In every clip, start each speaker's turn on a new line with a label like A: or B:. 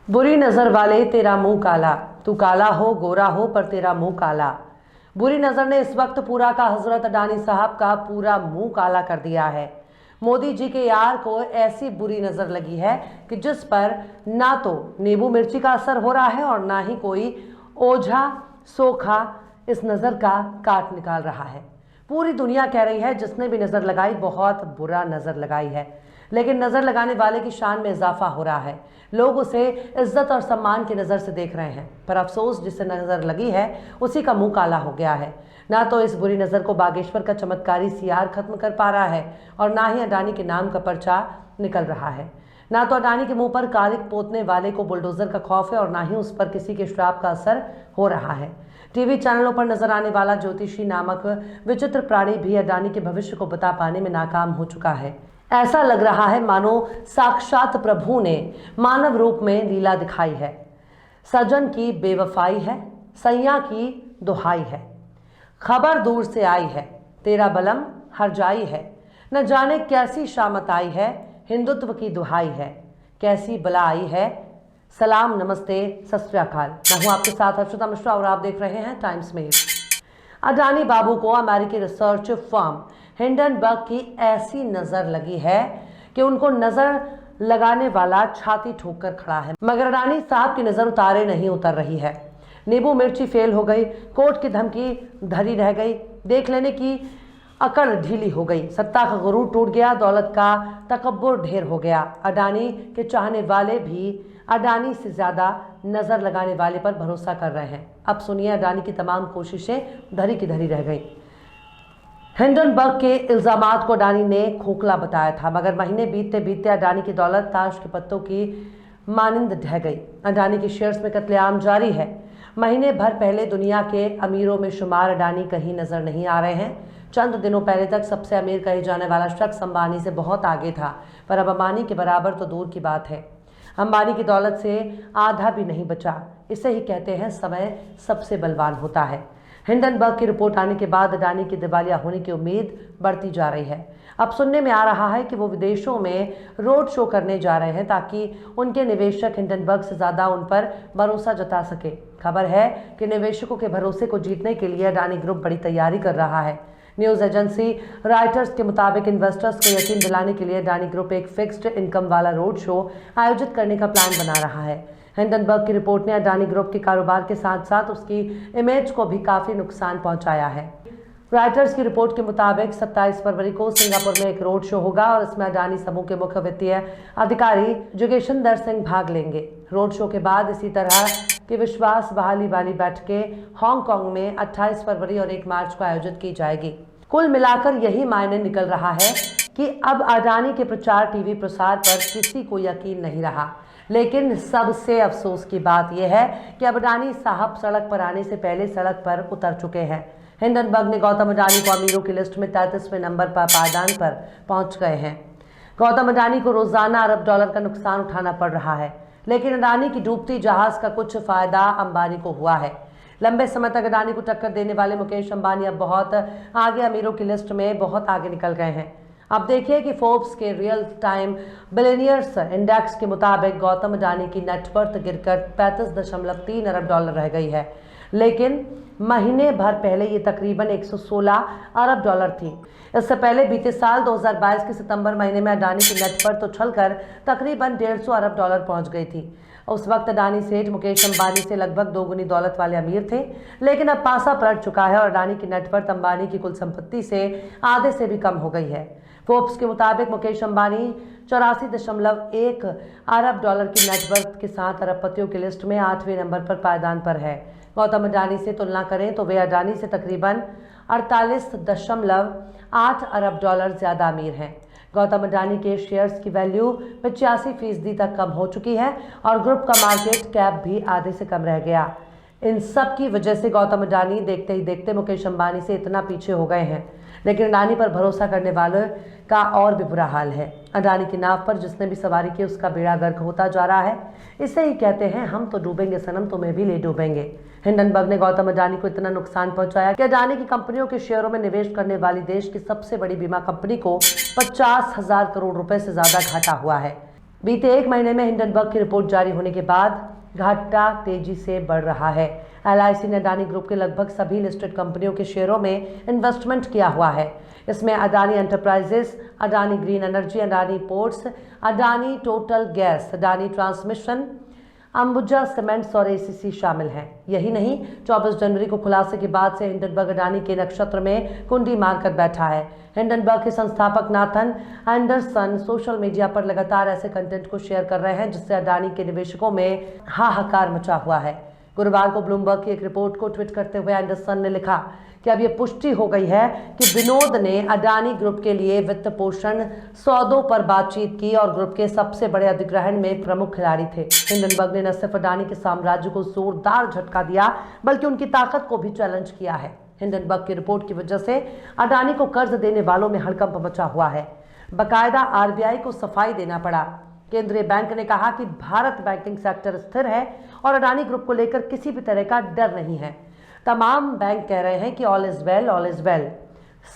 A: बुरी नजर वाले तेरा मुंह काला, तू काला हो गोरा हो पर तेरा मुंह काला। बुरी नजर ने इस वक्त पूरा का हजरत अडानी साहब का पूरा मुंह काला कर दिया है। मोदी जी के यार को ऐसी बुरी नजर लगी है कि जिस पर ना तो नींबू मिर्ची का असर हो रहा है और ना ही कोई ओझा सोखा इस नजर का काट निकाल रहा है। पूरी दुनिया कह रही है जिसने भी नजर लगाई बहुत बुरा नजर लगाई है, लेकिन नजर लगाने वाले की शान में इजाफा हो रहा है। लोग उसे इज्जत और सम्मान की नजर से देख रहे हैं, पर अफसोस जिसे नजर लगी है उसी का मुंह काला हो गया है। ना तो इस बुरी नजर को बागेश्वर का चमत्कारी सियार खत्म कर पा रहा है और ना ही अडानी के नाम का पर्चा निकल रहा है। ना तो अडानी के मुंह पर कालिक पोतने वाले को बुलडोजर का खौफ है और ना ही उस पर किसी के श्राप का असर हो रहा है। टीवी चैनलों पर नजर आने वाला ज्योतिषी नामक विचित्र प्राणी भी अडानी के भविष्य को बता पाने में नाकाम हो चुका है। ऐसा लग रहा है मानो साक्षात प्रभु ने मानव रूप में लीला दिखाई है। सजन की बेवफाई है, सैया की दुहाई है, खबर दूर से आई है, तेरा बलम हर जाई है। न जाने कैसी शामत आई है, हिंदुत्व की दुहाई है, कैसी बला आई है। सलाम नमस्ते सत श्री अकाल। मैं हूं आपके साथ हर्षिता मिश्रा और आप देख रहे हैं टाइम्स मेल। अडानी बाबू को अमेरिकी रिसर्च फर्म हिंडनबर्ग की ऐसी नजर लगी है कि उनको नजर लगाने वाला छाती ठोक कर खड़ा है, मगर अडानी साहब की नजर उतारे नहीं उतर रही है। नींबू मिर्ची फेल हो गई, कोर्ट की धमकी धरी रह गई, देख लेने की अकड़ ढीली हो गई, सत्ता का गुरूर टूट गया, दौलत का तकब्बुर ढेर हो गया। अडानी के चाहने वाले भी अडानी से ज्यादा नजर लगाने वाले पर भरोसा कर रहे हैं। अब सुनिए अडानी की तमाम कोशिशें धरी की धरी रह गई। हिंडनबर्ग के इल्जामात को अडानी ने खोखला बताया था, मगर महीने बीतते बीतते अडानी की दौलत ताश के पत्तों की मानिंद ढह गई। अडानी के शेयर्स में कत्लेआम जारी है। महीने भर पहले दुनिया के अमीरों में शुमार अडानी कहीं नजर नहीं आ रहे हैं। चंद दिनों पहले तक सबसे अमीर कहे जाने वाला शख्स अंबानी से बहुत आगे था, पर अब अंबानी के बराबर तो दूर की बात है। अंबानी की दौलत से आधा भी नहीं बचा। इसे ही कहते हैं समय सबसे बलवान होता है। हिंडनबर्ग की रिपोर्ट आने के बाद अडानी की दिवालिया होने की उम्मीद बढ़ती जा रही है। अब सुनने में आ रहा है कि वो विदेशों में रोड शो करने जा रहे हैं ताकि उनके निवेशक हिंडनबर्ग से ज़्यादा उन पर भरोसा जता सके। खबर है कि निवेशकों के भरोसे को जीतने के लिए अडानी ग्रुप बड़ी तैयारी कर रहा है। न्यूज़ एजेंसी रॉयटर्स के मुताबिक इन्वेस्टर्स को यकीन दिलाने के लिए अडानी ग्रुप एक फिक्स्ड इनकम वाला रोड शो आयोजित करने का प्लान बना रहा है। हिंडनबर्ग की रिपोर्ट ने अडानी ग्रुप के कारोबार के साथ साथ उसकी इमेज को भी काफ़ी नुकसान पहुंचाया है। रॉयटर्स की रिपोर्ट के मुताबिक 27 फरवरी को सिंगापुर में एक रोड शो होगा और इसमें अडानी समूह के मुख्य वित्तीय अधिकारी जोगेशिंदर सिंह भाग लेंगे। रोड शो के बाद इसी तरह की विश्वास बहाली वाली बैठकें हांगकांग में 28 फरवरी और 1 मार्च को आयोजित की जाएगी। कुल मिलाकर यही मायने निकल रहा है कि अब अडानी के प्रचार टीवी प्रसार पर किसी को यकीन नहीं रहा। लेकिन सबसे अफसोस की बात यह है कि अब अडानी साहब सड़क पर आने से पहले सड़क पर उतर चुके हैं। हिंडनबर्ग ने गौतम अडानी को अमीरों की लिस्ट में 33वें नंबर पर पायदान पर पहुंच गए हैं। गौतम अडानी को रोजाना अरब डॉलर का नुकसान उठाना पड़ रहा है, लेकिन अडानी की डूबती जहाज का कुछ फायदा अंबानी को हुआ है। लंबे समय तक अडानी को टक्कर देने वाले मुकेश अंबानी अब बहुत आगे अमीरों की लिस्ट में बहुत आगे निकल गए हैं। अब देखिए कि फोर्ब्स के रियल टाइम बिलियनियर्स इंडेक्स के मुताबिक गौतम अडानी की नेटवर्थ गिरकर 35.3 अरब डॉलर रह गई है, लेकिन महीने भर पहले ये तकरीबन 116 अरब डॉलर थी। इससे पहले बीते साल 2022 के सितंबर महीने में अडानी की नेटवर्थ उछलकर तकरीबन 150 अरब डॉलर पहुंच गई थी। उस वक्त अडानी सेठ मुकेश अंबानी से लगभग दोगुनी दौलत वाले अमीर थे, लेकिन अब पासा पलट चुका है और अडानी की नेटवर्थ अंबानी की कुल संपत्ति से आधे से भी कम हो गई है। फोर्ब्स के मुताबिक मुकेश अंबानी 84.1 अरब डॉलर की नेटवर्थ के साथ अरबपतियों की लिस्ट में 8वें नंबर पर पायदान पर है। गौतम अडानी से तुलना करें तो वे अडानी से तकरीबन 48.8 अरब डॉलर ज्यादा अमीर हैं। गौतम अडानी के शेयर्स की वैल्यू 85% तक कम हो चुकी है और ग्रुप का मार्केट कैप भी आधे से कम रह गया। इन सब की वजह से गौतम अडानी देखते ही देखते मुकेश अंबानी से इतना पीछे हो गए हैं, लेकिन अडानी पर भरोसा करने वालों का और भी बुरा हाल है। अडानी की नाव पर जिसने भी सवारी की उसका बेड़ा गर्क होता जा रहा है। इसे ही कहते हैं हम तो डूबेंगे सनम, तुम्हें भी ले डूबेंगे। हिंडनबर्ग ने गौतम अडानी को इतना नुकसान पहुंचाया कि अडानी की कंपनियों के शेयरों में निवेश करने वाली देश की सबसे बड़ी बीमा कंपनी को 50,000 करोड़ रुपए से ज्यादा घाटा हुआ है। बीते एक महीने में हिंडनबर्ग की रिपोर्ट जारी होने के बाद घाटा तेजी से बढ़ रहा है। LIC ने अडानी ग्रुप के लगभग सभी लिस्टेड कंपनियों के शेयरों में इन्वेस्टमेंट किया हुआ है। इसमें Adani enterprises, Adani green energy, Adani ports, Adani total gas, Adani transmission, Ambuja cements और ACC शामिल हैं। यही नहीं, 24 जनवरी को खुलासे के बाद से हिंडनबर्ग अडानी के नक्षत्र में कुंडी मारकर बैठा है। हिंडनबर्ग के संस्थापक नाथन एंडरसन सोशल मीडिया पर लगातार ऐसे कंटेंट को शेयर कर रहे हैं जिससे अडानी के निवेशकों में हाहाकार मचा हुआ है। गुरुवार को ब्लूमबर्ग की एक रिपोर्ट को ट्वीट करते हुए एंडरसन ने लिखा कि अब यह पुष्टि हो गई है कि विनोद ने अडानी ग्रुप के लिए वित्त पोषण सौदों पर बातचीत की और ग्रुप के सबसे बड़े अधिग्रहण में प्रमुख खिलाड़ी थे। हिंडनबर्ग ने न सिर्फ अडानी के साम्राज्य को जोरदार झटका दिया बल्कि उनकी ताकत को भी चैलेंज किया है। हिंडनबर्ग की रिपोर्ट की वजह से अडानी को कर्ज देने वालों में हड़कंप मचा हुआ है। बकायदा RBI को सफाई देना पड़ा। केंद्रीय बैंक ने कहा कि भारत बैंकिंग सेक्टर स्थिर है और अडानी ग्रुप को लेकर किसी भी तरह का डर नहीं है। तमाम बैंक कह रहे हैं कि ऑल इज वेल,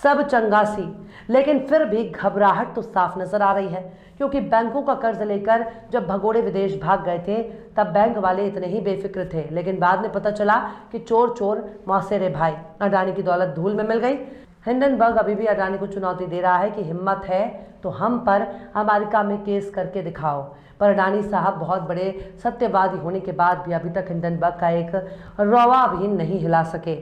A: सब चंगासी, लेकिन फिर भी घबराहट तो साफ नजर आ रही है, क्योंकि बैंकों का कर्ज लेकर जब भगोड़े विदेश भाग गए थे तब बैंक वाले इतने ही बेफिक्र थे, लेकिन बाद में पता चला कि चोर मौसेरे भाई, अडानी की दौलत धूल में मिल गई। हिंडनबर्ग अभी भी अडानी को चुनौती दे रहा है कि हिम्मत है तो हम पर अमेरिका में केस करके दिखाओ, पर अडानी साहब बहुत बड़े सत्यवादी होने के बाद भी अभी तक हिंडनबर्ग का एक रौवा भी नहीं हिला सके।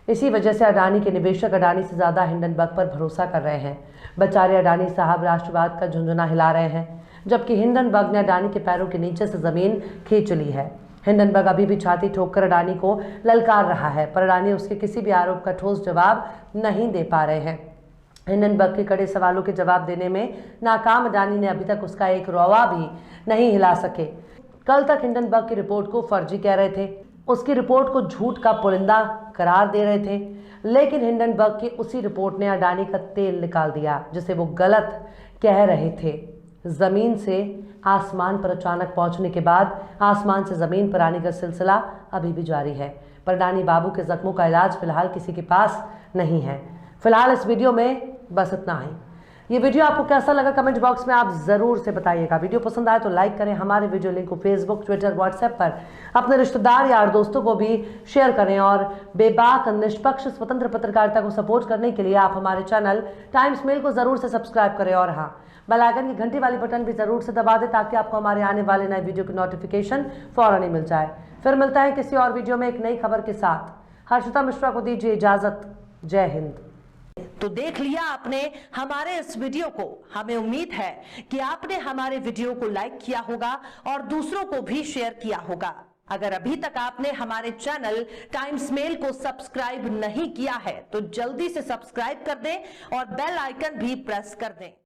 A: इसी वजह से अडानी के निवेशक अडानी से ज्यादा हिंडनबर्ग पर भरोसा कर रहे हैं। बेचारे अडानी साहब राष्ट्रवाद का झुंझुना हिला रहे हैं, जबकि हिंडनबर्ग ने अडानी के पैरों के नीचे से जमीन खींच ली है। हिंडनबर्ग अभी भी छाती ठोककर अडानी को ललकार रहा है, पर अडानी उसके किसी भी आरोप का ठोस जवाब नहीं दे पा रहे हैं। हिंडनबर्ग के कड़े सवालों के जवाब देने में नाकाम अडानी ने अभी तक उसका एक रौवा भी नहीं हिला सके। कल तक हिंडनबर्ग की रिपोर्ट को फर्जी कह रहे थे, उसकी रिपोर्ट को झूठ का पुलिंदा करार दे रहे थे, लेकिन हिंडनबर्ग की उसी रिपोर्ट ने अडानी का तेल निकाल दिया जिसे वो गलत कह रहे थे। जमीन से आसमान पर अचानक पहुंचने के बाद आसमान से जमीन पर आने का सिलसिला अभी भी जारी है, पर अडानी बाबू के जख्मों का इलाज फिलहाल किसी के पास नहीं है। फिलहाल इस वीडियो में बस इतना ही। ये वीडियो आपको कैसा लगा कमेंट बॉक्स में आप जरूर से बताइएगा। वीडियो पसंद आए तो लाइक करें, हमारे वीडियो लिंक को फेसबुक, ट्विटर, व्हाट्सएप पर अपने रिश्तेदार यार दोस्तों को भी शेयर करें और बेबाक, निष्पक्ष, स्वतंत्र पत्रकारिता को सपोर्ट करने के लिए आप हमारे चैनल टाइम्स मेल को जरूर से सब्सक्राइब करें और हाँ, बेल आइकन की घंटी वाली बटन भी जरूर से दबा दें ताकि आपको हमारे आने वाले नए वीडियो की नोटिफिकेशन फौरन ही मिल जाए। फिर मिलता है किसी और वीडियो में एक नई खबर के साथ। हर्षिता मिश्रा को दीजिए इजाजत। जय हिंद।
B: तो देख लिया आपने हमारे इस वीडियो को। हमें उम्मीद है कि आपने हमारे वीडियो को लाइक किया होगा और दूसरों को भी शेयर किया होगा। अगर अभी तक आपने हमारे चैनल टाइम्स मेल को सब्सक्राइब नहीं किया है तो जल्दी से सब्सक्राइब कर दें और बेल आइकन भी प्रेस कर दें।